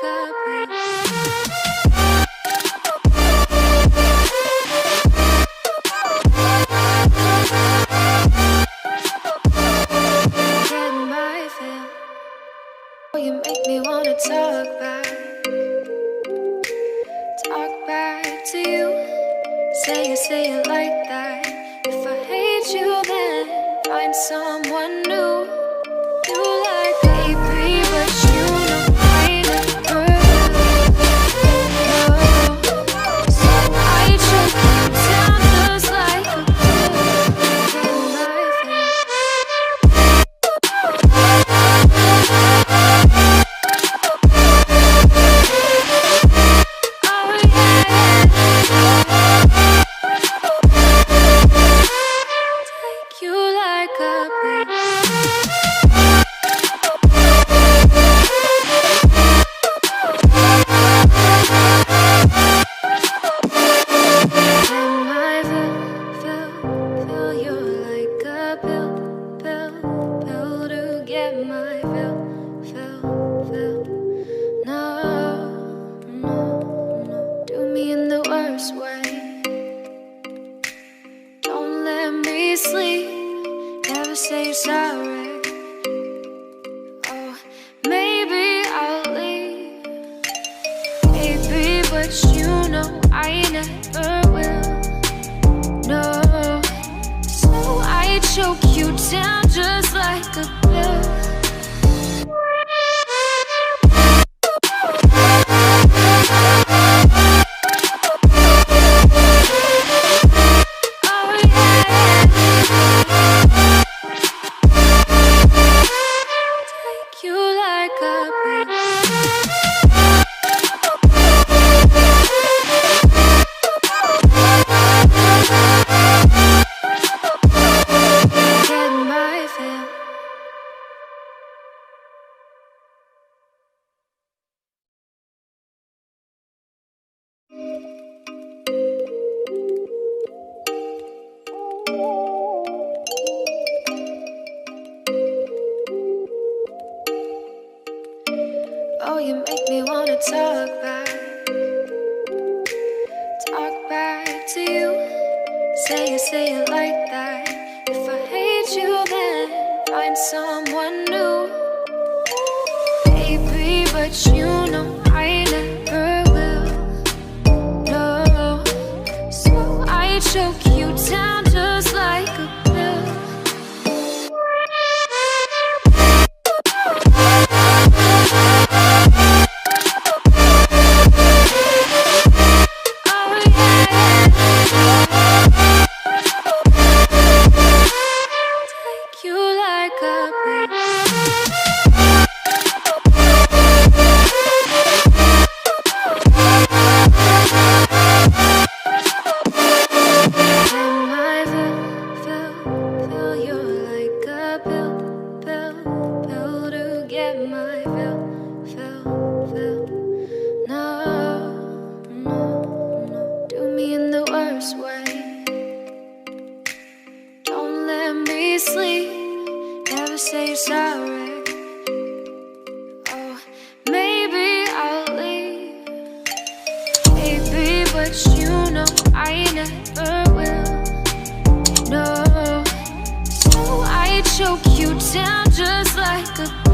like a pill. Get my fill. Oh, you make me wanna talk back to you. Say it like that. If I hate you, then find someone new. You like baby, but you know I never will. So I choke you down just like a pill. Get my fill. Oh yeah. Take you like a pill. Sleep, never say sorry. Oh, maybe I'll leave, baby, but you know I never will. No, so I choke you down just like a pill. Oh, you make me wanna talk back to you. Say it like that. If I hate you, then find someone new. Baby, but you know I never will. No, so I choke you down just like a pill. Sleep, never say sorry. Oh, maybe I'll leave, baby, but you know I never will. No, so I choke you down just like a